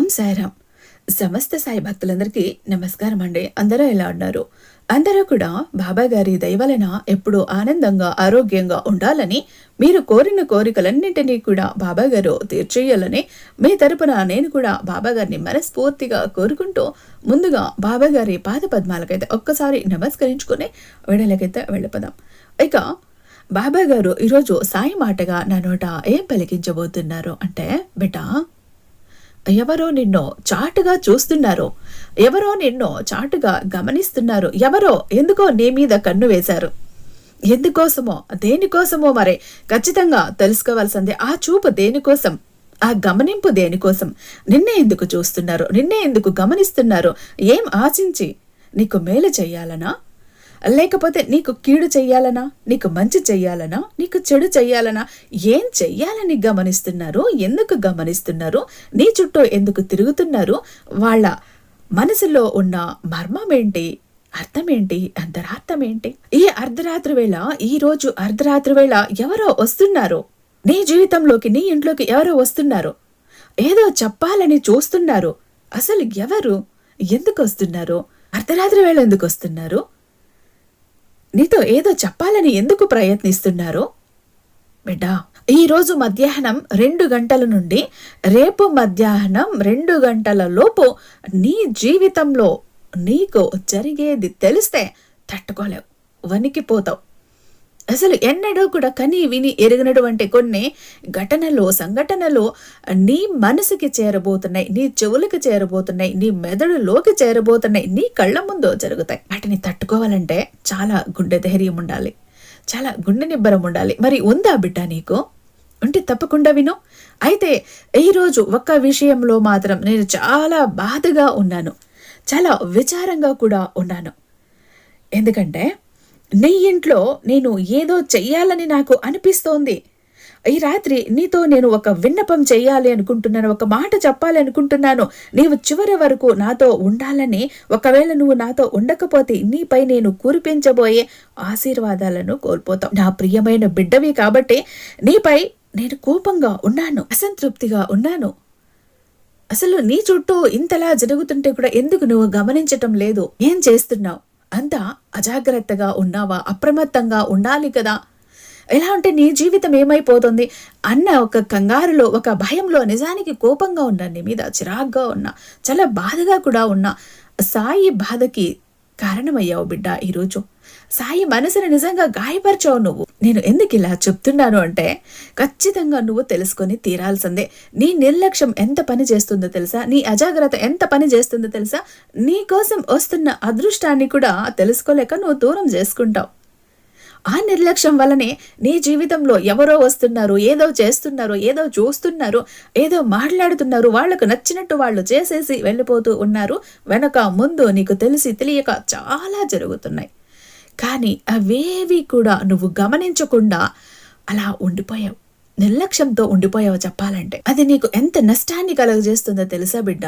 ఓం సాయిరామ్. సమస్త సాయి భక్తులందరికీ నమస్కారం అండి. అందరూ ఎలా ఉన్నారు? అందరూ కూడా బాబా గారి దయవలన ఎప్పుడూ ఆనందంగా ఆరోగ్యంగా ఉండాలని, మీరు కోరిన కోరికలన్నింటినీ కూడా బాబా గారు తీర్చేయాలని మీ తరపున నేను కూడా బాబా గారిని మనస్ఫూర్తిగా కోరుకుంటూ, ముందుగా బాబా గారి పాద పద్మాలకైతే ఒక్కసారి నమస్కరించుకుని వీడియోలకైతే వెళ్ళిపోదాం. ఇక బాబా గారు ఈరోజు సాయి మాటగా నా నోట ఏం పలికించబోతున్నారు అంటే, బిడ్డా, ఎవరో నిన్ను చాటుగా చూస్తున్నారు, ఎవరో నిన్ను చాటుగా గమనిస్తున్నారు, ఎవరో ఎందుకో నీ మీద కన్ను వేశారు. ఎందుకోసమో దేనికోసమో మరి ఖచ్చితంగా తెలుసుకోవాల్సిందే. ఆ చూపు దేనికోసం, ఆ గమనింపు దేనికోసం, నిన్నే ఎందుకు చూస్తున్నారు, నిన్నే ఎందుకు గమనిస్తున్నారు? ఏం ఆశించి? నీకు మేలు చెయ్యాలనా, లేకపోతే నీకు కీడు చెయ్యాలనా, నీకు మంచి చెయ్యాలనా, నీకు చెడు చెయ్యాలనా? ఏం చెయ్యాలని గమనిస్తున్నారు? ఎందుకు గమనిస్తున్నారు? నీ చుట్టూ ఎందుకు తిరుగుతున్నారు? వాళ్ళ మనసులో ఉన్న మర్మం ఏంటి, అర్థమేంటి, అంతరార్థమేంటి? ఈ అర్ధరాత్రి వేళ, ఈ రోజు అర్ధరాత్రి వేళ ఎవరో వస్తున్నారు నీ జీవితంలోకి, నీ ఇంట్లోకి ఎవరో వస్తున్నారు, ఏదో చెప్పాలని చూస్తున్నారు. అసలు ఎవరు, ఎందుకు వస్తున్నారు, అర్ధరాత్రి వేళ ఎందుకు వస్తున్నారు, నీతో ఏదో చెప్పాలని ఎందుకు ప్రయత్నిస్తున్నారు? బిడ్డా, ఈరోజు మధ్యాహ్నం 2 గంటల నుండి రేపు మధ్యాహ్నం 2 గంటల లోపు నీ జీవితంలో నీకు జరిగేది తెలిస్తే తట్టుకోలేవు, వణికిపోతావు. అసలు ఎన్నడూ కూడా కని విని ఎరిగినటువంటి కొన్ని ఘటనలు, సంఘటనలు నీ మనసుకి చేరబోతున్నాయి, నీ చెవులకి చేరబోతున్నాయి, నీ మెదడులోకి చేరబోతున్నాయి, నీ కళ్ళ ముందు జరుగుతాయి. వాటిని తట్టుకోవాలంటే చాలా గుండె ధైర్యం ఉండాలి, చాలా గుండె నిబ్బరం ఉండాలి. మరి ఉందా బిడ్డ నీకు? ఉంటే తప్పకుండా విను. అయితే ఈరోజు ఒక్క విషయంలో మాత్రం నేను చాలా బాధగా ఉన్నాను, చాలా విచారంగా కూడా ఉన్నాను. ఎందుకంటే నీ ఇంట్లో నేను ఏదో చెయ్యాలని నాకు అనిపిస్తోంది. ఈ రాత్రి నీతో నేను ఒక విన్నపం చెయ్యాలి అనుకుంటున్నాను, ఒక మాట చెప్పాలి అనుకుంటున్నాను. నీవు చివరి వరకు నాతో ఉండాలని, ఒకవేళ నువ్వు నాతో ఉండకపోతే నీపై నేను కురిపించబోయే ఆశీర్వాదాలను కోల్పోతావు. నా ప్రియమైన బిడ్డవి కాబట్టి నీపై నేను కోపంగా ఉన్నాను, అసంతృప్తిగా ఉన్నాను. అసలు నీ చుట్టూ ఇంతలా జరుగుతుంటే కూడా ఎందుకు నువ్వు గమనించటం లేదు? ఏం చేస్తున్నావు? అంతా అజాగ్రత్తగా ఉన్నావా? అప్రమత్తంగా ఉండాలి కదా. ఎలా అంటే నీ జీవితం ఏమైపోతుంది అన్న ఒక కంగారులో, ఒక భయంలో, నిజానికి కోపంగా ఉన్నా, నీ మీద చిరాగ్గా ఉన్నా, చాలా బాధగా కూడా ఉన్నా. సాయి బాధకి కారణమయ్యావు బిడ్డ. ఈరోజు సాయి మనసుని నిజంగా గాయపరిచావు నువ్వు. నేను ఎందుకు ఇలా చెప్తున్నాను అంటే, ఖచ్చితంగా నువ్వు తెలుసుకొని తీరాల్సిందే. నీ నిర్లక్ష్యం ఎంత పని చేస్తుందో తెలుసా? నీ అజాగ్రత్త ఎంత పని చేస్తుందో తెలుసా? నీ కోసం వస్తున్న అదృష్టాన్ని కూడా తెలుసుకోలేక నువ్వు దూరం చేసుకుంటావు. ఆ నిర్లక్ష్యం వల్లనే నీ జీవితంలో ఎవరో వస్తున్నారు, ఏదో చేస్తున్నారు, ఏదో చూస్తున్నారు, ఏదో మాట్లాడుతున్నారు, వాళ్లకు నచ్చినట్టు వాళ్ళు చేసేసి వెళ్ళిపోతూ ఉన్నారు. వెనక ముందు నీకు తెలిసి తెలియక చాలా జరుగుతున్నాయి. కానీ అవేవి కూడా నువ్వు గమనించకుండా అలా ఉండిపోయావు, నిర్లక్ష్యంతో ఉండిపోయావు. చెప్పాలంటే అది నీకు ఎంత నష్టాన్ని కలుగజేస్తుందో తెలుసా బిడ్డ?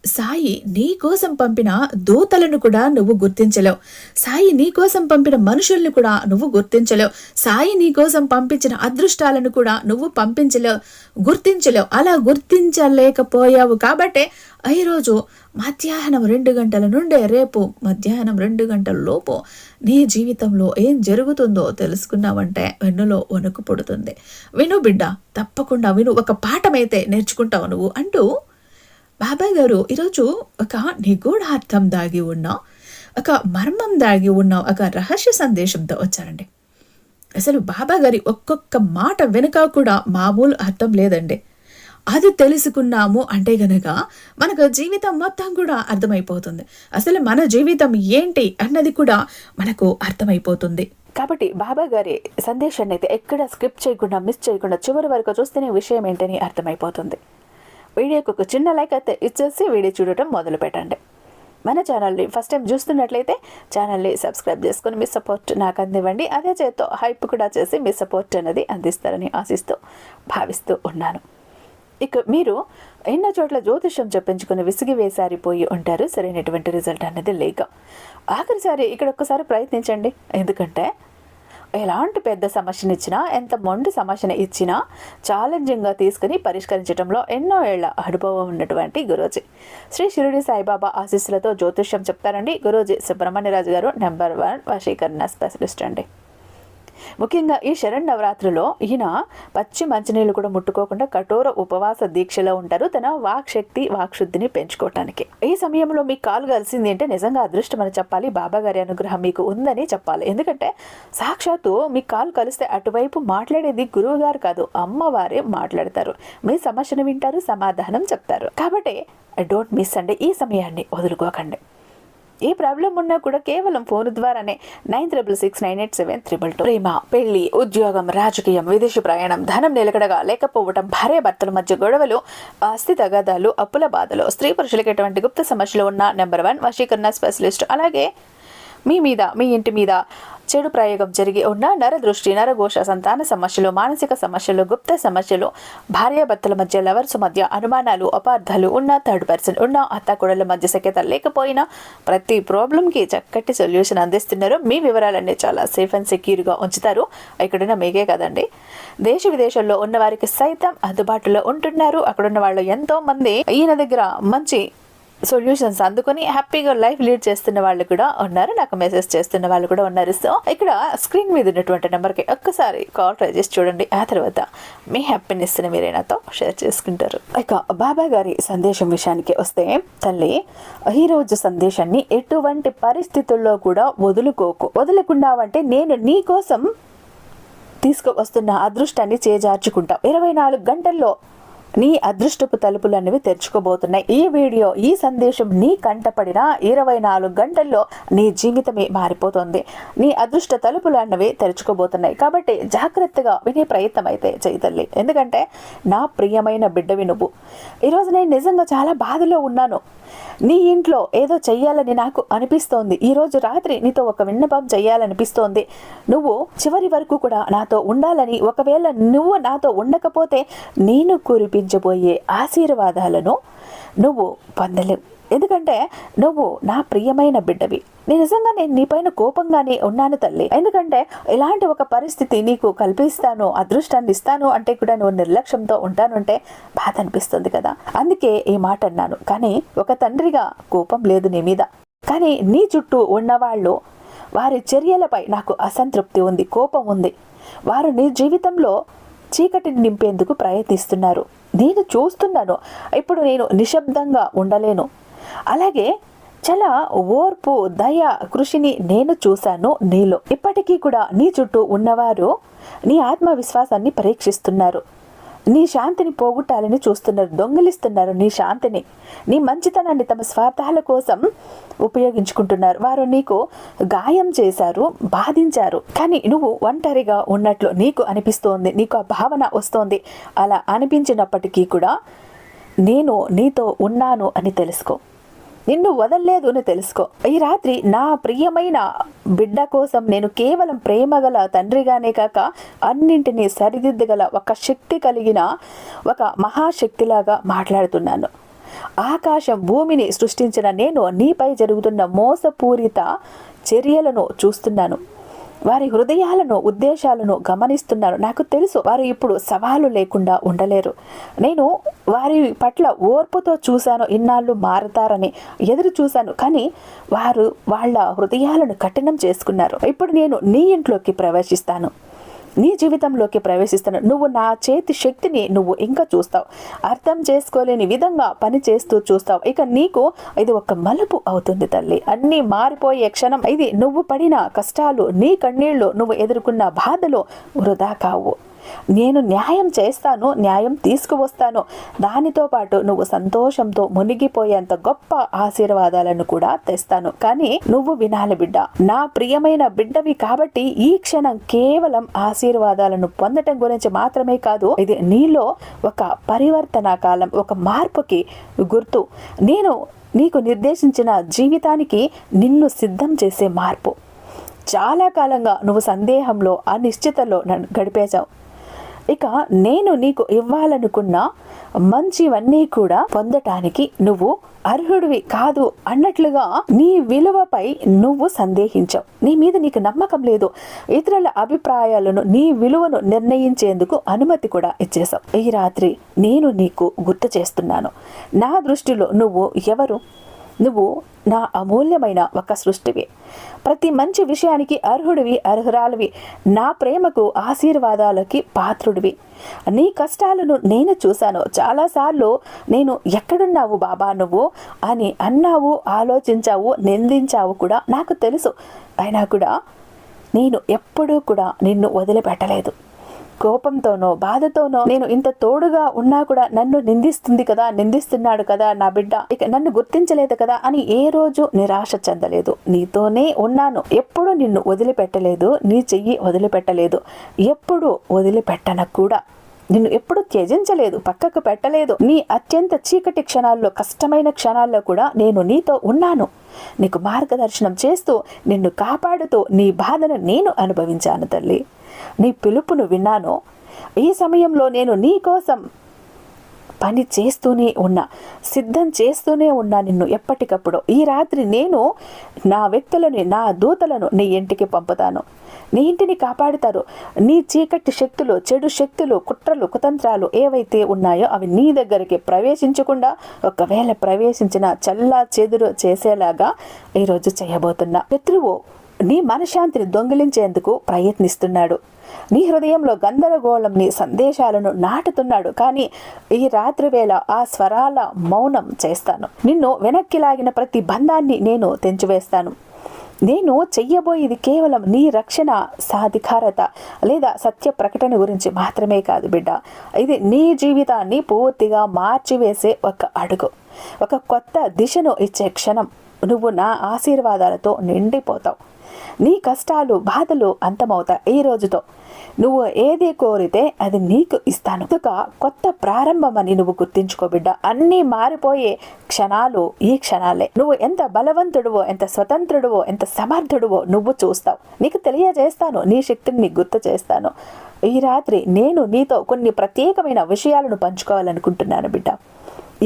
సాయి నీ కోసం పంపిన దూతలను కూడా నువ్వు గుర్తించలేవు. సాయి నీ కోసం పంపిన మనుషుల్ని కూడా నువ్వు గుర్తించలేవు. సాయి నీ కోసం పంపించిన అదృష్టాలను కూడా నువ్వు గుర్తించలేవు. అలా గుర్తించలేకపోయావు కాబట్టే ఈరోజు మధ్యాహ్నం 2 గంటల నుండే రేపు మధ్యాహ్నం 2 గంటల లోపు నీ జీవితంలో ఏం జరుగుతుందో తెలుసుకున్నావంటే వెన్నులో వణుకు పుడుతుంది. విను బిడ్డ, తప్పకుండా విను. ఒక పాఠమైతే నేర్చుకుంటావు నువ్వు అంటూ బాబా గారు ఈరోజు ఒక నిగూఢార్థం దాగి ఉన్న, ఒక మర్మం దాగి ఉన్న ఒక రహస్య సందేశంతో వచ్చారండి. అసలు బాబా గారి ఒక్కొక్క మాట వెనుక కూడా మామూలు అర్థం లేదండి. అది తెలుసుకున్నాము అంటే గనక మనకు జీవితం మొత్తం కూడా అర్థమైపోతుంది. అసలు మన జీవితం ఏంటి అన్నది కూడా మనకు అర్థమైపోతుంది. కాబట్టి బాబా గారి సందేశాన్ని అయితే ఎక్కడ స్కిప్ చేయకుండా, మిస్ చేయకుండా చివరి వరకు చూస్తేనే విషయం ఏంటని అర్థమైపోతుంది. వీడియోకి ఒక చిన్న లైక్ అయితే ఇచ్చేసి వీడియో చూడటం మొదలు పెట్టండి. మన ఛానల్ని ఫస్ట్ టైం చూస్తున్నట్లయితే ఛానల్ని సబ్స్క్రైబ్ చేసుకొని మీ సపోర్ట్ నాకు అందివ్వండి. అదే చేత్తో హైప్ కూడా చేసి మీ సపోర్ట్ అనేది అందిస్తారని ఆశిస్తూ భావిస్తూ ఉన్నాను. ఇక మీరు ఎన్నో చోట్ల జ్యోతిష్యం చెప్పించుకుని విసిగి వేసారిపోయి ఉంటారు, సరైనటువంటి రిజల్ట్ అనేది లేక. ఆఖరిసారి ఇక్కడ ఒక్కసారి ప్రయత్నించండి. ఎందుకంటే ఎలాంటి పెద్ద సమస్యనిచ్చినా, ఎంత మొండి సమస్యను ఇచ్చినా ఛాలెంజింగ్గా తీసుకుని పరిష్కరించడంలో ఎన్నో ఏళ్ల అనుభవం ఉన్నటువంటి గురూజీ. శ్రీ షిరిడి సాయిబాబా ఆశీస్సులతో జ్యోతిష్యం చెప్తారండి గురూజీ సుబ్రహ్మణ్యరాజు గారు. నెంబర్ 1 వశీకరణ స్పెషలిస్ట్ అండి. ముఖ్యంగా ఈ శరన్నవరాత్రిలో ఈయన పచ్చి మంచినీళ్ళు కూడా ముట్టుకోకుండా కఠోర ఉపవాస దీక్షలో ఉంటారు, తన వాక్శక్తి వాక్శుద్ధిని పెంచుకోవటానికి. ఈ సమయంలో మీకు కాలు కలిసింది అంటే నిజంగా అదృష్టం అని చెప్పాలి. బాబా గారి అనుగ్రహం మీకు ఉందని చెప్పాలి. ఎందుకంటే సాక్షాత్తు మీ కాలు కలిస్తే అటువైపు మాట్లాడేది గురువు గారు కాదు, అమ్మవారే మాట్లాడతారు. మీ సమస్యను వింటారు, సమాధానం చెప్తారు. కాబట్టి డోంట్ మిస్ అండి, ఈ సమయాన్ని వదులుకోకండి. ఏ ప్రాబ్లం ఉన్నా కూడా కేవలం ఫోన్ ద్వారానే 96698732. ప్రేమ, పెళ్లి, ఉద్యోగం, రాజకీయం, విదేశీ ప్రయాణం, ధనం నిలకడగా లేకపోవడం, భార్యాభర్తల మధ్య గొడవలు, ఆస్తి తగాదాలు, అప్పుల బాధలు, స్త్రీ పురుషులకు ఎటువంటి గుప్త సమస్యలు ఉన్న నెంబర్ 1 వశీకరణ స్పెషలిస్ట్. అలాగే మీ మీద, మీ ఇంటి మీద చెడు ప్రయోగం జరిగి ఉన్న నరదృష్టి, నరఘోష, సంతాన సమస్యలు, మానసిక సమస్యలు, గుప్త సమస్యలు, భార్యాభర్తల మధ్య, లవర్స్ మధ్య అనుమానాలు, అపార్థాలు ఉన్న, థర్డ్ పర్సన్ ఉన్న, అత్తాకోడళ్ళ మధ్య సఖ్యత లేకపోయినా ప్రతి ప్రాబ్లంకి చక్కటి సొల్యూషన్ అందిస్తున్నారు. మీ వివరాలన్నీ చాలా సేఫ్ అండ్ సెక్యూర్గా ఉంచుతారు. ఇక్కడున్న మీకే కదండి, దేశ విదేశాల్లో ఉన్న వారికి సైతం అందుబాటులో ఉంటున్నారు. అక్కడున్న వాళ్ళు ఎంతో మంది ఈయన దగ్గర మంచి సొల్యూషన్స్ అందుకొని హ్యాపీగా లైఫ్ లీడ్ చేస్తున్న వాళ్ళు కూడా ఉన్నారు, నాకు మెసేజ్ చేస్తున్న వాళ్ళు కూడా ఉన్నారు. సో ఇక్కడ స్క్రీన్ మీద ఉన్నటువంటి నెంబర్కి ఒక్కసారి కాల్ ట్రై చేసి చూడండి. ఆ తర్వాత మీ హ్యాపీనెస్ని మీరే నాతో షేర్ చేసుకుంటారు. ఇక బాబా గారి సందేశం విషయానికి వస్తే, తల్లి ఈరోజు సందేశాన్ని ఎటువంటి పరిస్థితుల్లో కూడా వదులుకోకు. వదులుకున్నావంటే నేను నీ కోసం తీసుకువస్తున్న అదృష్టాన్ని చేజార్చుకుంటా. 24 గంటల్లో నీ అదృష్టపు తలుపులు అనేవి తెరుచుకోబోతున్నాయి. ఈ వీడియో, ఈ సందేశం నీ కంటపడిన 24 గంటల్లో నీ జీవితమే మారిపోతుంది. నీ అదృష్ట తలుపులు అన్నవి తెరుచుకోబోతున్నాయి. కాబట్టి జాగ్రత్తగా వినే ప్రయత్నం అయితే చేయతల్లి. ఎందుకంటే నా ప్రియమైన బిడ్డవి నువ్వు. ఈరోజు నేను నిజంగా చాలా బాధలో ఉన్నాను. నీ ఇంట్లో ఏదో చెయ్యాలని నాకు అనిపిస్తోంది. ఈరోజు రాత్రి నీతో ఒక విన్నపం చెయ్యాలనిపిస్తోంది. నువ్వు చివరి వరకు కూడా నాతో ఉండాలని, ఒకవేళ నువ్వు నాతో ఉండకపోతే నేను కురిపించబోయే ఆశీర్వాదాలను నువ్వు పొందలేవు. ఎందుకంటే నువ్వు నా ప్రియమైన బిడ్డవి. నిజంగా నేను నీపైన కోపంగానే ఉన్నాను తల్లి. ఎందుకంటే ఇలాంటి ఒక పరిస్థితి నీకు కల్పిస్తాను, అదృష్టాన్ని ఇస్తాను అంటే కూడా నువ్వు నిర్లక్ష్యంతో ఉంటాను అంటే బాధ అనిపిస్తుంది కదా. అందుకే ఈ మాట అన్నాను. కానీ ఒక తండ్రిగా కోపం లేదు నీ మీద. కానీ నీ చుట్టూ ఉన్నవాళ్ళు, వారి చర్యలపై నాకు అసంతృప్తి ఉంది, కోపం ఉంది. వారు నీ జీవితంలో చీకటిని నింపేందుకు ప్రయత్నిస్తున్నారు. నేను చూస్తున్నాను. ఇప్పుడు నేను నిశ్శబ్దంగా ఉండలేను. అలాగే చాలా ఓర్పు, దయ, కృషిని నేను చూశాను నీలో. ఇప్పటికీ కూడా నీ చుట్టూ ఉన్నవారు నీ ఆత్మవిశ్వాసాన్ని పరీక్షిస్తున్నారు. నీ శాంతిని పోగొట్టాలని చూస్తున్నారు, దొంగిలిస్తున్నారు నీ శాంతిని. నీ మంచితనాన్ని తమ స్వార్థాల కోసం ఉపయోగించుకుంటున్నారు. వారు నీకు గాయం చేశారు, బాధించారు. కానీ నువ్వు ఒంటరిగా ఉన్నట్లు నీకు అనిపిస్తోంది, నీకు ఆ భావన వస్తోంది. అలా అనిపించినప్పటికీ కూడా నేను నీతో ఉన్నాను అని తెలుసుకో. నిన్ను వదల్లేదు అని తెలుసుకో. ఈ రాత్రి నా ప్రియమైన బిడ్డ కోసం నేను కేవలం ప్రేమగల తండ్రిగానే కాక అన్నింటినీ సరిదిద్దగల ఒక శక్తి కలిగిన ఒక మహాశక్తిలాగా మాట్లాడుతున్నాను. ఆకాశం భూమిని సృష్టించిన నేను నీపై జరుగుతున్న మోసపూరిత చర్యలను చూస్తున్నాను. వారి హృదయాలను, ఉద్దేశాలను గమనిస్తున్నారు. నాకు తెలుసు వారు ఇప్పుడు సవాలు లేకుండా ఉండలేరు. నేను వారి పట్ల ఓర్పుతో చూశాను. ఇన్నాళ్ళు మారతారని ఎదురు చూశాను. కానీ వారు వాళ్ళ హృదయాలను కఠినం చేసుకున్నారు. ఇప్పుడు నేను నీ ఇంట్లోకి ప్రవేశిస్తాను, నీ జీవితంలోకి ప్రవేశిస్తాను. నువ్వు నా చేతి శక్తిని నువ్వు ఇంకా చూస్తావు. అర్థం చేసుకోలేని విధంగా పని చేస్తూ చూస్తావు. ఇక నీకు ఇది ఒక మలుపు అవుతుంది తల్లి. అన్నీ మారిపోయే క్షణం ఇది. నువ్వు పడిన కష్టాలు, నీ కన్నీళ్లు, నువ్వు ఎదుర్కొన్న బాధలు వృధా కావు. నేను న్యాయం చేస్తాను, న్యాయం తీసుకువస్తాను. దానితో పాటు నువ్వు సంతోషంతో మునిగిపోయేంత గొప్ప ఆశీర్వాదాలను కూడా తెస్తాను. కానీ నువ్వు వినాలి బిడ్డ, నా ప్రియమైన బిడ్డవి కాబట్టి ఈ క్షణం కేవలం ఆశీర్వాదాలను పొందటం గురించి మాత్రమే కాదు, ఇది నీలో ఒక పరివర్తన కాలం, ఒక మార్పుకి గుర్తు. నేను నీకు నిర్దేశించిన జీవితానికి నిన్ను సిద్ధం చేసే మార్పు. చాలా కాలంగా నువ్వు సందేహంలో, అనిశ్చితలో గడిపేశావు. ఇక నేను నీకు ఇవ్వాలనుకున్న మంచివన్నీ కూడా పొందటానికి నువ్వు అర్హుడివి కాదు అన్నట్లుగా నీ విలువపై నువ్వు సందేహించావు. నీ మీద నీకు నమ్మకం లేదు. ఇతరుల అభిప్రాయాలను, నీ విలువను నిర్ణయించేందుకు అనుమతి కూడా ఇచ్చేసావు. ఈ రాత్రి నేను నీకు గుర్తు చేస్తున్నాను, నా దృష్టిలో నువ్వు ఎవరు? నువ్వు నా అమూల్యమైన ఒక సృష్టివి. ప్రతి మంచి విషయానికి అర్హుడివి, అర్హురాలివి. నా ప్రేమకు, ఆశీర్వాదాలకి పాత్రుడివి. నీ కష్టాలను నేను చూశాను. చాలాసార్లు నేను ఎక్కడున్నావు బాబా నువ్వు అని అన్నావు, ఆలోచించావు, నిందించావు కూడా నాకు తెలుసు. అయినా కూడా నేను ఎప్పుడూ కూడా నిన్ను వదిలిపెట్టలేదు. కోపంతోనో బాధతోనో నేను ఇంత తోడుగా ఉన్నా కూడా నన్ను నిందిస్తుంది కదా, నిందిస్తున్నాడు కదా నా బిడ్డ, ఇక నన్ను గుర్తించలేదు కదా అని ఏ రోజు నిరాశ చెందలేదు. నీతోనే ఉన్నాను, ఎప్పుడు నిన్ను వదిలిపెట్టలేదు, నీ చెయ్యి వదిలిపెట్టలేదు, ఎప్పుడు వదిలిపెట్టన కూడా. నిన్ను ఎప్పుడు త్యజించలేదు, పక్కకు పెట్టలేదు. నీ అత్యంత చీకటి క్షణాల్లో, కష్టమైన క్షణాల్లో కూడా నేను నీతో ఉన్నాను. నీకు మార్గదర్శనం చేస్తూ, నిన్ను కాపాడుతూ, నీ బాధను నేను అనుభవించాను తల్లి. నీ పిలుపును విన్నాను. ఈ సమయంలో నేను నీ కోసం పని చేస్తూనే ఉన్నా, సిద్ధం చేస్తూనే ఉన్నా నిన్ను ఎప్పటికప్పుడు. ఈ రాత్రి నేను నా వ్యక్తులను, నా దూతలను నీ ఇంటికి పంపుతాను. నీ ఇంటిని కాపాడుతారు. నీ చీకటి శక్తులు, చెడు శక్తులు, కుట్రలు, కుతంత్రాలు ఏవైతే ఉన్నాయో అవి నీ దగ్గరికి ప్రవేశించకుండా, ఒకవేళ ప్రవేశించిన చల్లా చెదురు చేసేలాగా ఈరోజు చేయబోతున్నా. శత్రువు నీ మనశ్శాంతిని దొంగిలించేందుకు ప్రయత్నిస్తున్నాడు. నీ హృదయంలో గందరగోళంని, సందేశాలను నాటుతున్నాడు. కానీ ఈ రాత్రి వేళ ఆ స్వరాల మౌనం చేస్తాను. నిన్ను వెనక్కి లాగిన ప్రతి బంధాన్ని నేను తెంచివేస్తాను. నేను చెయ్యబోయేది కేవలం నీ రక్షణ, సాధికారత లేదా సత్య ప్రకటన గురించి మాత్రమే కాదు బిడ్డ. ఇది నీ జీవితాన్ని పూర్తిగా మార్చివేసే ఒక అడుగు, ఒక కొత్త దిశను ఇచ్చే క్షణం. నువ్వు నా ఆశీర్వాదాలతో నిండిపోతావు. నీ కష్టాలు, బాధలు అంతమవుతాయి. ఈ రోజుతో నువ్వు ఏది కోరితే అది నీకు ఇస్తాను. ఒక కొత్త ప్రారంభం అని నువ్వు గుర్తించుకో బిడ్డ. అన్నీ మారిపోయే క్షణాలు ఈ క్షణాలే. నువ్వు ఎంత బలవంతుడువో, ఎంత స్వతంత్రుడువో, ఎంత సమర్థుడువో నువ్వు చూస్తావు. నీకు తెలియజేస్తాను, నీ శక్తిని నీకు గుర్తు చేస్తాను. ఈ రాత్రి నేను నీతో కొన్ని ప్రత్యేకమైన విషయాలను పంచుకోవాలనుకుంటున్నాను బిడ్డ.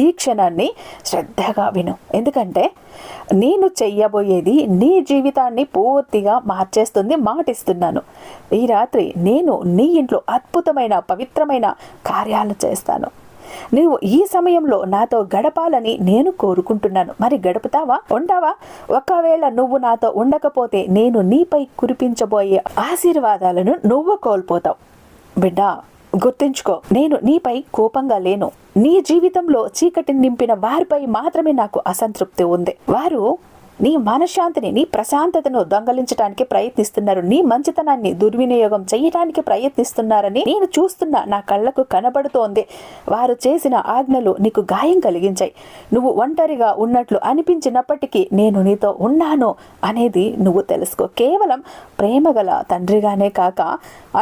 ఈ క్షణాన్ని శ్రద్ధగా విను. ఎందుకంటే నేను చెయ్యబోయేది నీ జీవితాన్ని పూర్తిగా మార్చేస్తుంది, మాటిస్తున్నాను. ఈ రాత్రి నేను నీ ఇంట్లో అద్భుతమైన, పవిత్రమైన కార్యాలు చేస్తాను. నువ్వు ఈ సమయంలో నాతో గడపాలని నేను కోరుకుంటున్నాను. మరి గడుపుతావా? ఉంటావా? ఒకవేళ నువ్వు నాతో ఉండకపోతే నేను నీపై కురిపించబోయే ఆశీర్వాదాలను నువ్వు కోల్పోతావు. బిడ్డ గుర్తుంచుకో, నేను నీపై కోపంగా లేను. నీ జీవితంలో చీకటిని నింపిన వారిపై మాత్రమే నాకు అసంతృప్తి ఉంది. వారు నీ మనశ్శాంతిని, నీ ప్రశాంతతను దొంగలించడానికి ప్రయత్నిస్తున్నారు. నీ మంచితనాన్ని దుర్వినియోగం చేయడానికి ప్రయత్నిస్తున్నారని నేను చూస్తున్నా, నా కళ్ళకు కనబడుతోంది. వారు చేసిన ఆజ్ఞలు నీకు గాయం కలిగించాయి. నువ్వు ఒంటరిగా ఉన్నట్లు అనిపించినప్పటికీ నేను నీతో ఉన్నాను అనేది నువ్వు తెలుసుకో. కేవలం ప్రేమగల తండ్రిగానే కాక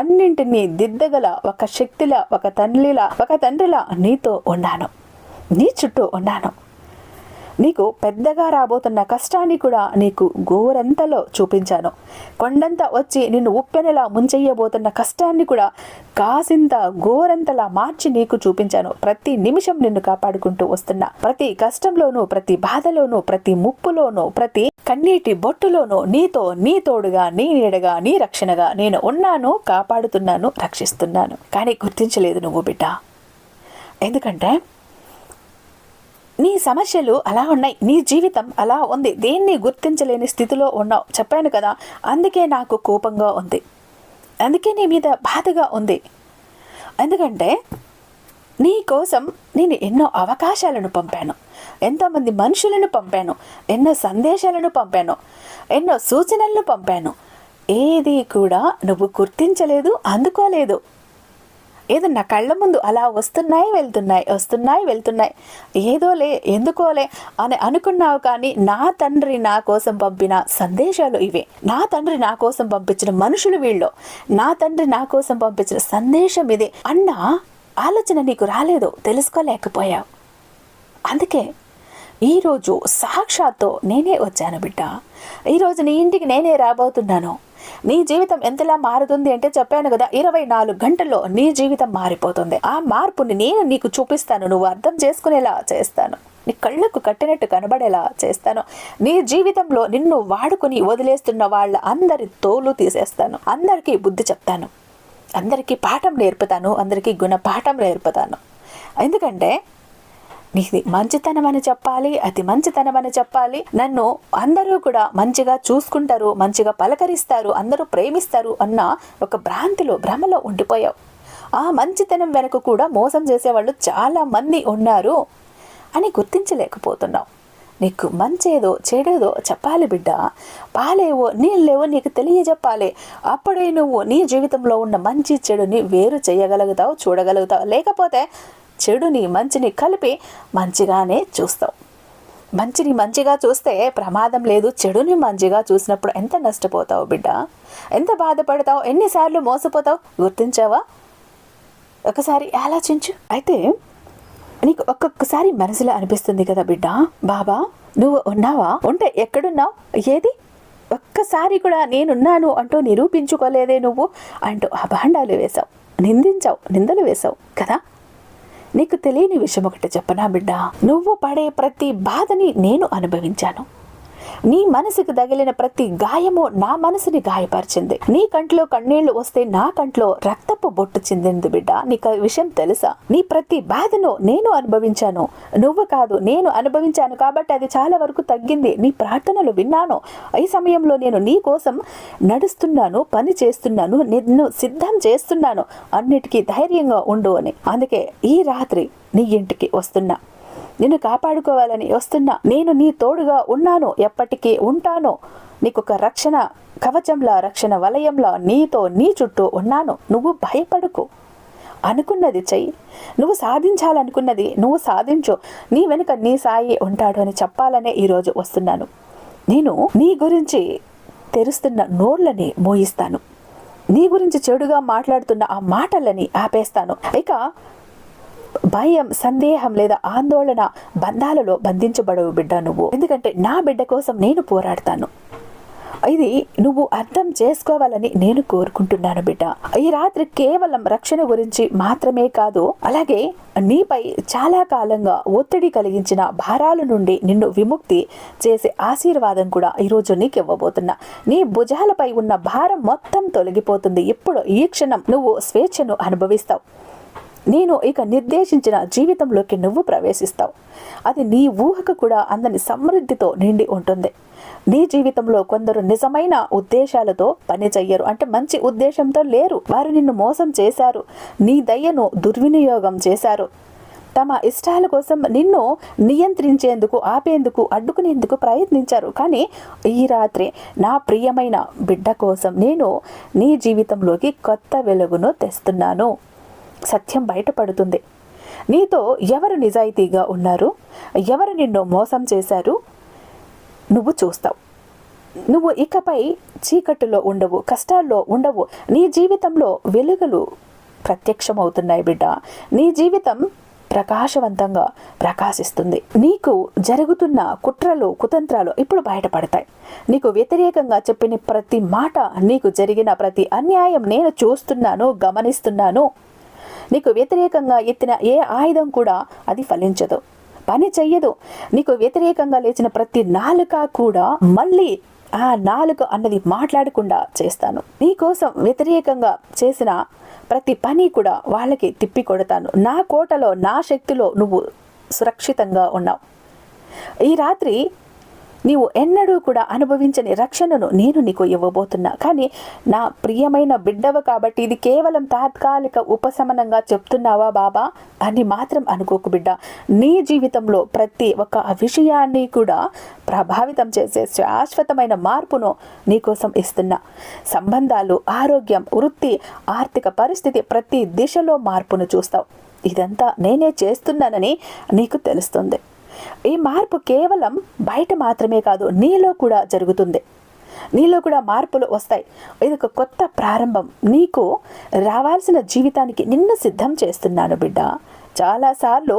అన్నింటినీ దిద్దగల ఒక శక్తిలా, ఒక తండ్రిలా నీతో ఉన్నాను, నీ చుట్టూ ఉన్నాను. నీకు పెద్దగా రాబోతున్న కష్టాన్ని కూడా నీకు గోరంతలో చూపించాను. కొండంత వచ్చి నిన్ను ఉప్పెనలా ముంచెయ్యబోతున్న కష్టాన్ని కూడా కాసింత గోరంతలా మార్చి నీకు చూపించాను. ప్రతి నిమిషం నిన్ను కాపాడుకుంటూ వస్తున్నా. ప్రతి కష్టంలోనూ, ప్రతి బాధలోనూ, ప్రతి ముప్పులోనూ, ప్రతి కన్నీటి బొట్టులోనూ నీతో, నీ తోడుగా, నీ నీడగా, నీ రక్షణగా నేను ఉన్నాను, కాపాడుతున్నాను, రక్షిస్తున్నాను. కానీ గుర్తించలేదు నువ్వు బిడ్డ. ఎందుకంటే నీ సమస్యలు అలా ఉన్నాయి, నీ జీవితం అలా ఉంది, దేన్ని గుర్తించలేని స్థితిలో ఉన్నావు. చెప్పాను కదా, అందుకే నాకు కోపంగా ఉంది, అందుకే నీ మీద బాధగా ఉంది. ఎందుకంటే నీ కోసం నేను ఎన్నో అవకాశాలను పంపాను, ఎంతోమంది మనుషులను పంపాను, ఎన్నో సందేశాలను పంపాను, ఎన్నో సూచనలను పంపాను. ఏది కూడా నువ్వు గుర్తించలేదు, అందుకోలేదు. ఏదో నా కళ్ళ ముందు అలా వస్తున్నాయి వెళ్తున్నాయి, ఏదోలే, ఎందుకోలే అని అనుకున్నావు. కానీ నా తండ్రి నా కోసం పంపిన సందేశాలు ఇవే. నా తండ్రి నా కోసం పంపించిన మనుషులు వీళ్ళు, నా తండ్రి నా కోసం పంపించిన సందేశం ఇదే అన్న ఆలోచన నీకు రాలేదు, తెలుసుకోలేకపోయావు. అందుకే ఈరోజు సాక్షాత్తు నేనే వచ్చాను బిడ్డ. ఈరోజు నీ ఇంటికి నేనే రాబోతున్నాను. నీ జీవితం ఎంతలా మారుతుంది అంటే చెప్పాను కదా, 24 గంటల్లో నీ జీవితం మారిపోతుంది. ఆ మార్పుని నేను నీకు చూపిస్తాను, నువ్వు అర్థం చేసుకునేలా చేస్తాను, నీ కళ్ళకు కట్టినట్టు కనబడేలా చేస్తాను. నీ జీవితంలో నిన్ను వాడుకుని వదిలేస్తున్న వాళ్ళ అందరి తోలు తీసేస్తాను. అందరికీ బుద్ధి చెప్తాను, అందరికీ పాఠం నేర్పుతాను, అందరికీ గుణపాఠం నేర్పుతాను. ఎందుకంటే నీది మంచితనం అని చెప్పాలి, అతి మంచితనం అని చెప్పాలి. నన్ను అందరూ కూడా మంచిగా చూసుకుంటారు, మంచిగా పలకరిస్తారు, అందరూ ప్రేమిస్తారు అన్న ఒక భ్రమలో ఉండిపోయావు. ఆ మంచితనం వెనుక కూడా మోసం చేసేవాళ్ళు చాలా మంది ఉన్నారు అని గుర్తించలేకపోతున్నావు. నీకు మంచేదో చెడేదో చెప్పాలి బిడ్డ. పాలేవో నీళ్ళేవో నీకు తెలియజెప్పాలి. అప్పుడే నువ్వు నీ జీవితంలో ఉన్న మంచి చెడుని వేరు చేయగలుగుతావు, చూడగలుగుతావు. లేకపోతే చెడుని మంచిని కలిపి మంచిగానే చూస్తావు. మంచిని మంచిగా చూస్తే ప్రమాదం లేదు, చెడుని మంచిగా చూసినప్పుడు ఎంత నష్టపోతావు బిడ్డ, ఎంత బాధపడతావు, ఎన్నిసార్లు మోసపోతావు గుర్తించావా? ఒకసారి ఆలోచించు. అయితే నీకు ఒక్కొక్కసారి మనసులో అనిపిస్తుంది కదా బిడ్డ, బాబా నువ్వు ఉన్నావా, ఉంటే ఎక్కడున్నావు, ఏది ఒక్కసారి కూడా నేనున్నాను అంటూ నిరూపించుకోలేదే నువ్వు అంటూ అభాండాలు వేశావు, నిందించావు, నిందలు వేశావు కదా. నీకు తెలియని విషయం ఒకటి చెప్పనా బిడ్డ, నువ్వు పడే ప్రతి బాధని నేను అనుభవించాను. నీ మనసుకు తగిలిన ప్రతి గాయము నా మనసుని గాయపరిచింది. నీ కంట్లో కన్నీళ్లు వస్తే నా కంట్లో రక్తపు బొట్టు చెందింది బిడ్డ. నీకు విషయం తెలుసా? నీ ప్రతి బాధను నేను అనుభవించాను, నువ్వు కాదు, నేను అనుభవించాను. కాబట్టి అది చాలా వరకు తగ్గింది. నీ ప్రార్థనలు విన్నాను. ఈ సమయంలో నేను నీ కోసం నడుస్తున్నాను, పని చేస్తున్నాను, నిన్ను సిద్ధం చేస్తున్నాను, అన్నిటికీ ధైర్యంగా ఉండు అని. అందుకే ఈ రాత్రి నీ ఇంటికి వస్తున్నా, నిన్ను కాపాడుకోవాలని వస్తున్నా. నేను నీ తోడుగా ఉన్నాను, ఎప్పటికీ ఉంటాను. నీకొక రక్షణ కవచంలా, రక్షణ వలయంలా నీతో నీ చుట్టూ ఉన్నాను. నువ్వు భయపడకు, అనుకున్నది చెయ్యి, నువ్వు సాధించాలనుకున్నది నువ్వు సాధించు, నీ వెనుక నీ సాయి ఉంటాడు అని చెప్పాలనే ఈరోజు వస్తున్నాను. నేను నీ గురించి తెరుస్తున్న నోర్లని మోయిస్తాను, నీ గురించి చెడుగా మాట్లాడుతున్న ఆ మాటలని ఆపేస్తాను. ఇక భయం, సందేహం లేదా ఆందోళన బంధాలలో బంధించబడవు బిడ్డ నువ్వు. ఎందుకంటే నా బిడ్డ కోసం నేను పోరాడతాను. ఇది నువ్వు అర్థం చేసుకోవాలని నేను కోరుకుంటున్నాను బిడ్డ. ఈ రాత్రి కేవలం రక్షణ గురించి మాత్రమే కాదు, అలాగే నీపై చాలా కాలంగా ఒత్తిడి కలిగించిన భారాల నుండి నిన్ను విముక్తి చేసే ఆశీర్వాదం కూడా ఈరోజు నీకు ఇవ్వబోతున్నా. నీ భుజాలపై ఉన్న భారం మొత్తం తొలగిపోతుంది. ఇప్పుడు ఈ క్షణం నువ్వు స్వేచ్ఛను అనుభవిస్తావు. నేను ఇక నిర్దేశించిన జీవితంలోకి నువ్వు ప్రవేశిస్తావు. అది నీ ఊహకు కూడా అందని సమృద్ధితో నిండి ఉంటుంది. నీ జీవితంలో కొందరు నిజమైన ఉద్దేశాలతో పని చెయ్యరు, అంటే మంచి ఉద్దేశంతో లేరు. వారు నిన్ను మోసం చేశారు, నీ దయను దుర్వినియోగం చేశారు, తమ ఇష్టాల కోసం నిన్ను నియంత్రించేందుకు, ఆపేందుకు, అడ్డుకునేందుకు ప్రయత్నించారు. కానీ ఈ రాత్రి నా ప్రియమైన బిడ్డ కోసం నేను నీ జీవితంలోకి కొత్త వెలుగును తెస్తున్నాను. సత్యం బయటపడుతుంది. నీతో ఎవరు నిజాయితీగా ఉన్నారు, ఎవరు నిన్ను మోసం చేశారు నువ్వు చూస్తావు. నువ్వు ఇకపై చీకటిలో ఉండవు, కష్టాల్లో ఉండవు. నీ జీవితంలో వెలుగులు ప్రత్యక్షమవుతున్నాయి బిడ్డ. నీ జీవితం ప్రకాశవంతంగా ప్రకాశిస్తుంది. నీకు జరుగుతున్న కుట్రలు, కుతంత్రాలు ఇప్పుడు బయటపడతాయి. నీకు వ్యతిరేకంగా చెప్పిన ప్రతి మాట, నీకు జరిగిన ప్రతి అన్యాయం నేను చూస్తున్నాను, గమనిస్తున్నాను. నీకు వ్యతిరేకంగా ఎత్తిన ఏ ఆయుధం కూడా అది ఫలించదు, పని చెయ్యదు. నీకు వ్యతిరేకంగా లేచిన ప్రతి నాలుక కూడా మళ్ళీ ఆ నాలుక అన్నది మాట్లాడకుండా చేస్తాను. నీకోసం వ్యతిరేకంగా చేసిన ప్రతి పని కూడా వాళ్ళకి తిప్పి కొడతాను. నా కోటలో, నా శక్తిలో నువ్వు సురక్షితంగా ఉన్నావు. ఈ రాత్రి నీవు ఎన్నడూ కూడా అనుభవించని రక్షణను నేను నీకు ఇవ్వబోతున్నా. కానీ నా ప్రియమైన బిడ్డవ కాబట్టి ఇది కేవలం తాత్కాలిక ఉపశమనంగా చెప్తున్నావా బాబా అని మాత్రం అనుకోకు బిడ్డ. నీ జీవితంలో ప్రతి ఒక్క విషయాన్ని కూడా ప్రభావితం చేసే శాశ్వతమైన మార్పును నీకోసం ఇస్తున్నా. సంబంధాలు, ఆరోగ్యం, వృత్తి, ఆర్థిక పరిస్థితి, ప్రతి దిశలో మార్పును చూస్తావు. ఇదంతా నేనే చేస్తున్నానని నీకు తెలుస్తుంది. ఈ మార్పు కేవలం బయట మాత్రమే కాదు, నీలో కూడా జరుగుతుంది. నీలో కూడా మార్పులు వస్తాయి. ఇది ఒక కొత్త ప్రారంభం. నీకు రావాల్సిన జీవితానికి నిన్ను సిద్ధం చేస్తున్నాను బిడ్డ. చాలాసార్లు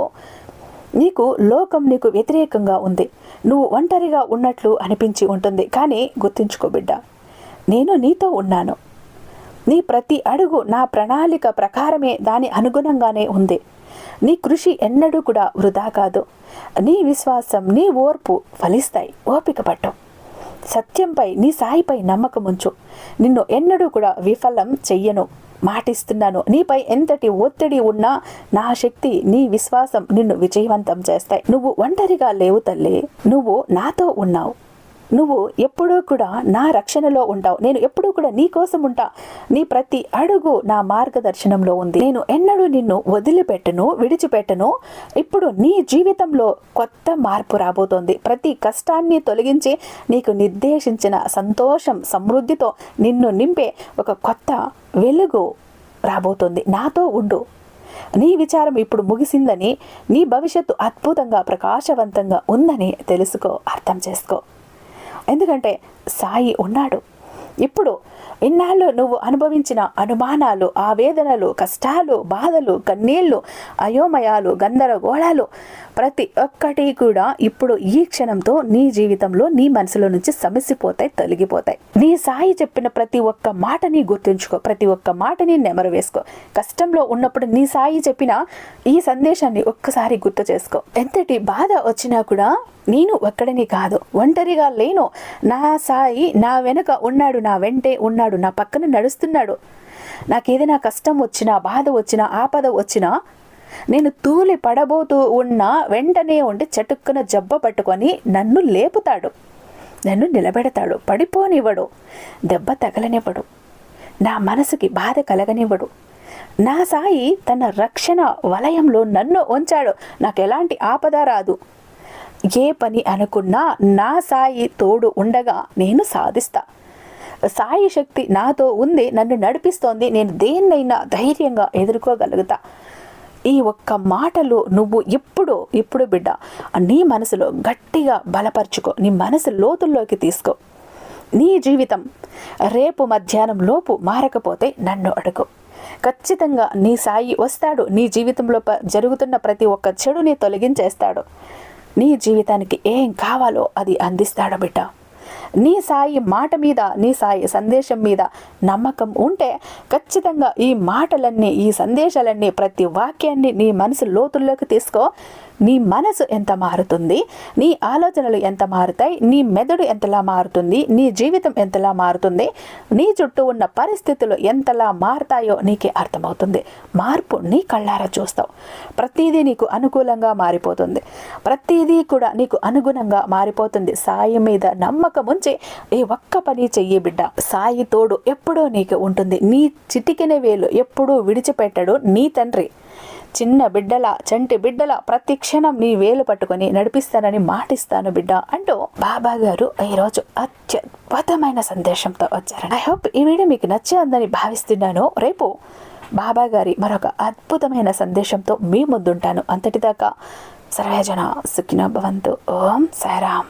నీకు లోకం నీకు వ్యతిరేకంగా ఉంది, నువ్వు ఒంటరిగా ఉన్నట్లు అనిపించి ఉంటుంది. కానీ గుర్తుంచుకో బిడ్డ, నేను నీతో ఉన్నాను. నీ ప్రతి అడుగు నా ప్రణాళిక ప్రకారమే, దాని అనుగుణంగానే ఉంది. నీ కృషి ఎన్నడూ కూడా వృధా కాదు. నీ విశ్వాసం, నీ ఓర్పు ఫలిస్తాయి. ఓపిక పట్టు. సత్యంపై, నీ సాయిపై నమ్మకం ఉంచు. నిన్ను ఎన్నడూ కూడా విఫలం చెయ్యను, మాటిస్తున్నాను. నీపై ఎంతటి ఒత్తిడి ఉన్నా నా శక్తి, నీ విశ్వాసం నిన్ను విజయవంతం చేస్తాయి. నువ్వు ఒంటరిగా లేవు తల్లి, నువ్వు నాతో ఉన్నావు. నువ్వు ఎప్పుడూ కూడా నా రక్షణలో ఉంటావు. నేను ఎప్పుడూ కూడా నీ కోసం ఉంటా. నీ ప్రతి అడుగు నా మార్గదర్శనంలో ఉంది. నేను ఎన్నడూ నిన్ను వదిలిపెట్టను, విడిచిపెట్టను. ఇప్పుడు నీ జీవితంలో కొత్త మార్పు రాబోతోంది. ప్రతి కష్టాన్ని తొలగించి నీకు నిర్దేశించిన సంతోషం, సమృద్ధితో నిన్ను నింపే ఒక కొత్త వెలుగు రాబోతోంది. నాతో ఉండు. నీ విచారం ఇప్పుడు ముగిసిందని, నీ భవిష్యత్తు అద్భుతంగా ప్రకాశవంతంగా ఉందని తెలుసుకో, అర్థం చేసుకో. ఎందుకంటే సాయి ఉన్నాడు. ఇప్పుడు ఇన్నాళ్ళు నువ్వు అనుభవించిన అనుమానాలు, ఆవేదనలు, కష్టాలు, బాధలు, కన్నీళ్లు, అయోమయాలు, గందరగోళాలు ప్రతి ఒక్కటి కూడా ఇప్పుడు ఈ క్షణంతో నీ జీవితంలో, నీ మనసులో నుంచి సమసిపోతాయి, తొలగిపోతాయి. నీ సాయి చెప్పిన ప్రతి ఒక్క మాటని గుర్తుంచుకో, ప్రతి ఒక్క మాటని నెమరు వేసుకో. కష్టంలో ఉన్నప్పుడు నీ సాయి చెప్పిన ఈ సందేశాన్ని ఒక్కసారి గుర్తు చేసుకో. ఎంతటి బాధ వచ్చినా కూడా నేను ఒక్కడిని కాదు, ఒంటరిగా లేను. నా సాయి నా వెనుక ఉన్నాడు, నా వెంటే ఉన్నాడు, నా పక్కన నడుస్తున్నాడు. నాకేదైనా కష్టం వచ్చినా, బాధ వచ్చినా, ఆపద వచ్చినా, నేను తూలి పడబోతూ ఉన్నా వెంటనే ఉండి చటుక్కున జబ్బ పట్టుకొని నన్ను లేపుతాడు, నన్ను నిలబెడతాడు, పడిపోనివ్వడు, దెబ్బ తగలనివ్వడు, నా మనసుకి బాధ కలగనివ్వడు. నా సాయి తన రక్షణ వలయంలో నన్ను ఉంచాడు. నాకు ఎలాంటి ఆపద రాదు. ఏ పని అనుకున్నా నా సాయి తోడు ఉండగా నేను సాధిస్తా. సాయి శక్తి నాతో ఉంది, నన్ను నడిపిస్తోంది. నేను దేన్నైనా ధైర్యంగా ఎదుర్కోగలుగుతా. ఈ ఒక్క మాటలు నువ్వు ఇప్పుడు బిడ్డ నీ మనసులో గట్టిగా బలపరుచుకో. నీ మనసు లోతుల్లోకి తీసుకో. నీ జీవితం రేపు మధ్యాహ్నం లోపు మారకపోతే నన్ను అడుగు. ఖచ్చితంగా నీ సాయి వస్తాడు. నీ జీవితంలో జరుగుతున్న ప్రతి ఒక్క చెడుని తొలగించేస్తాడు. నీ జీవితానికి ఏం కావాలో అది అందిస్తాడు బిడ్డ. నీ సాయి మాట మీద, నీ సాయి సందేశం మీద నమ్మకం ఉంటే ఖచ్చితంగా ఈ మాటలన్నీ, ఈ సందేశాలన్నీ, ప్రతి వాక్యాన్ని నీ మనసు లోతుల్లోకి తీసుకో. నీ మనసు ఎంత మారుతుంది, నీ ఆలోచనలు ఎంత మారుతాయి, నీ మెదడు ఎంతలా మారుతుంది, నీ జీవితం ఎంతలా మారుతుంది, నీ చుట్టూ ఉన్న పరిస్థితులు ఎంతలా మారుతాయో నీకే అర్థమవుతుంది. మార్పు నీ కళ్ళారా చూస్తావు. ప్రతిదీ నీకు అనుకూలంగా మారిపోతుంది. ప్రతిదీ కూడా నీకు అనుగుణంగా మారిపోతుంది. సాయి మీద నమ్మకం ఉంచి ఈ ఒక్క పని చెయ్యి బిడ్డ. సాయి తోడు ఎప్పుడూ నీకు ఉంటుంది. నీ చిటికెన వేలు ఎప్పుడూ విడిచిపెట్టడు నీ తండ్రి. చిన్న బిడ్డల, చంటి బిడ్డల ప్రతి క్షణం నీ వేలు పట్టుకొని నడిపిస్తానని మాటిస్తాను బిడ్డ అంటూ బాబా గారు ఈరోజు అత్యద్భుతమైన సందేశంతో వచ్చారు. ఐ హోప్ ఈ వీడియో మీకు నచ్చిందని భావిస్తున్నాను. రేపు బాబా గారి మరొక అద్భుతమైన సందేశంతో మీ ముందుంటాను. అంతటిదాకా సర్వేజన సుఖినో భవంతు. ఓం సాయిరామ్.